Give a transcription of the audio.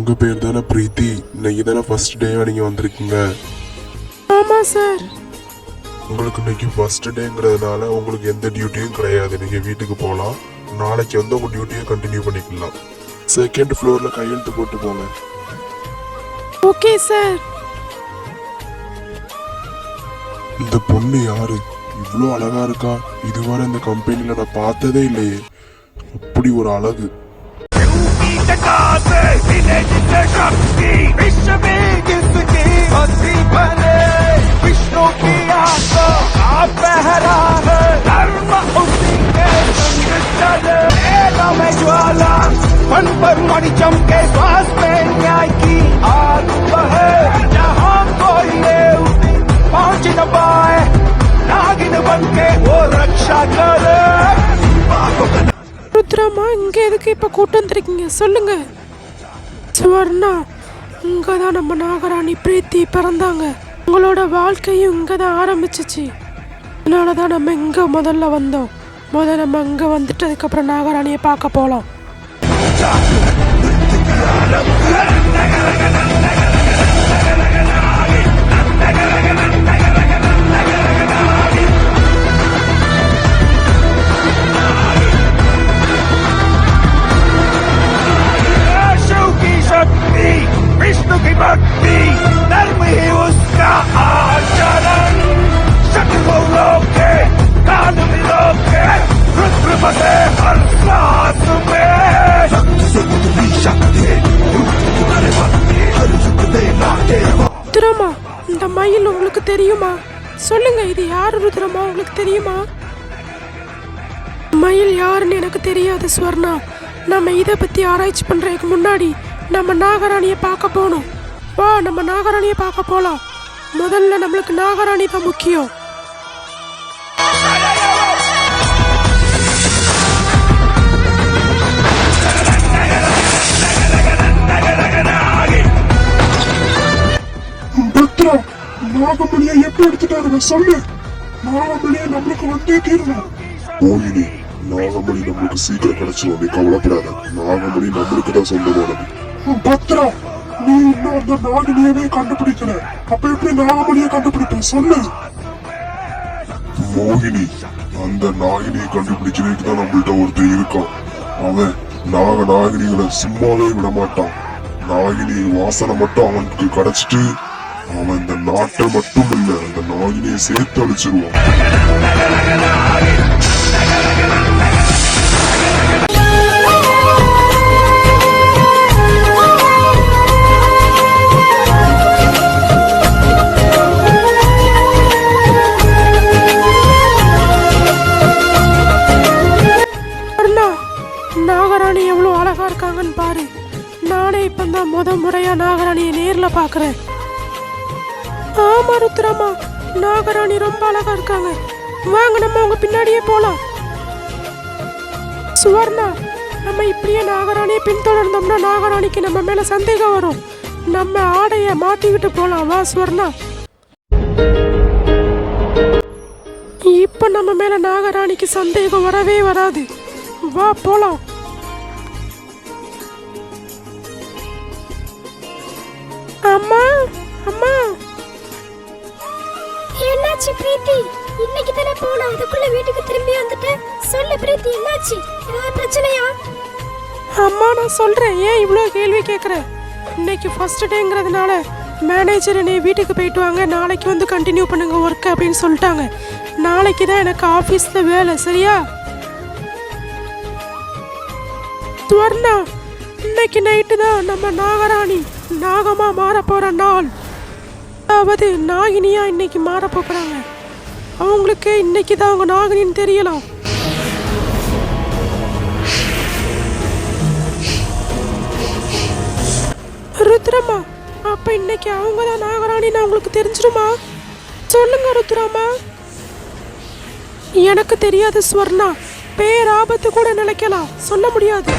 உங்க பேர் தானே பிரீத்தி? இன்னைக்கு தானே ஃபர்ஸ்ட் டேவா நீங்க வந்திருக்கீங்க? ஆமா சார். உங்களுக்கு இன்னைக்கு ஃபர்ஸ்ட் டேங்கிறதுனால உங்களுக்கு எந்த டியூட்டியும் கிடையாது. நீங்க வீட்டுக்கு போகலாம். நாளைக்கு வந்து உங்க டியூட்டியை கண்டினியூ பண்ணிக்கலாம். செகண்ட் ஃப்ளோர்ல கையெழுத்து போட்டு போங்க. Okay sir. இந்த பொண்ணு யாரு? இவ்வளோ அழகா இருக்கா. இதுவரை இந்த கம்பெனில நான் பார்த்ததே இல்லையே. அப்படி ஒரு அழகு. मणि चमके श्वास में न्याय की आग बहे जहां कोई पहुंच न पाए नागिन बन के वो रक्षा करे. ருத்ராமா, இங்க எதுக்கு இப்ப கூட்டம் வந்திருக்கீங்க சொல்லுங்க. சுவர்ணா, இங்கதான் நம்ம நாகராணி பிரீத்தி பிறந்தாங்க. உங்களோட வாழ்க்கையும் இங்கதான் ஆரம்பிச்சிச்சு. அதனாலதான் நம்ம இங்க முதல்ல வந்தோம். நம்ம இங்க வந்துட்டு அதுக்கப்புறம் நாகராணியை பார்க்க போலாம். विष्णु की भक्ति धर्म ही उसका आचरण. शत्रु लोके काल विलोके रुद्र बसे हर सांस में. ருத்ரமா, இந்த மயில் உங்களுக்கு தெரியுமா? சொல்லுங்க, இது யாரு ருத்ரமா? உங்களுக்கு தெரியுமா? மயில் யாருன்னு எனக்கு தெரியாது ஸ்வர்ணா. நம்ம இதை பத்தி ஆராய்ச்சி பண்றதுக்கு முன்னாடி நம்ம நாகராணியை பார்க்க போகணும். வா, நம்ம நாகராணியை பார்க்க போலாம். முதல்ல நம்மளுக்கு நாகராணி தான் முக்கியம். நாகமணியை எப்படி எடுத்துட்டாருங்க சொல்லு. நாகமணியை நம்மளுக்கு வந்தே தீரணும். மோகினி, நாகமணி நம்மளுக்கு சீக்கிரம் கிடைச்சிடும். நீ கவலைப்படாத. நாகமணி நம்மளுக்கு தான் சொந்தமானது. பத்ரா, நீ இன்னும் அந்த நாகினியவே கண்டுபிடிக்கல. அப்ப எப்படி நாகமணியை கண்டுபிடிப்ப சொல்லு. மோகினி, அந்த நாகினியை கண்டுபிடிக்கிறதுக்கு தான் நம்மள்ட்ட ஒருத்தர் இருக்கான். அவன் நாகினிகளை சும்மாவே விட மாட்டான். நாகினி வாசனை மட்டும் அவனுக்கு கிடைச்சிட்டு அவன் இந்த நாட்டை மட்டும் இல்ல, அந்த நாகினியை சேர்த்து அழிச்சிருவான். நாகராணி எவ்வளவு அழகா இருக்காங்கன்னு பாரு. நானே இப்பதான் முறையா நாகராணியை நேர்ல பாக்குறேன். ஆமா ருத்ரமா, நாகராணி ரொம்ப அழகா இருக்காங்க. வாங்க, நம்ம அவங்க பின்னாடியே போலாம். சுவர்ணா, நம்ம இப்படியே நாகராணியை பின்தொடர்ந்தோம்னா நாகராணிக்கு நம்ம மேல சந்தேகம் வரும். நம்ம ஆடைய மாத்திக்கிட்டு போலாம். வா சுவர்ணா. இப்ப நம்ம மேல நாகராணிக்கு சந்தேகம் வரவே வராது. வா போலாம். அம்மா, அம்மா. என்னாச்சு பிரீத்தி? இன்னைக்கு தானே போனா, அதுக்குள்ள வீட்டுக்கு திரும்பி வந்துட்ட. சொல்லு பிரீத்தி, என்னாச்சு? ஏதாவது பிரச்சனையா? அம்மா, நான் சொல்றேன், ஏன் இவ்வளோ கேள்வி கேட்குற? இன்னைக்கு ஃபர்ஸ்ட் டேங்கிறதுனால மேனேஜர் என்னை வீட்டுக்கு போயிட்டு வாங்க, நாளைக்கு வந்து கண்டினியூ பண்ணுங்க ஒர்க் அப்படின்னு சொல்லிட்டாங்க. நாளைக்கு தான் எனக்கு ஆஃபீஸில் வேலை. சரியா துவர்ணா? இன்னைக்கு நைட்டு தான் நம்ம நாகராணி நாகமா மாற போற நாள். அதாவது நாகினியா இன்னைக்கு மாற போறாங்க. அவங்களுக்கு இன்னைக்கு தான் அவங்க நாகினின்னு தெரியலாம். ருத்ரமா, அப்ப இன்னைக்கு அவங்க தான் நாகராணின்னு அவங்களுக்கு தெரிஞ்சிருமா? சொல்லுங்க ருத்ரமா. எனக்கு தெரியாது ஸ்வர்ணா. பேர் ஆபத்து கூட நினைக்கலாம், சொல்ல முடியாது.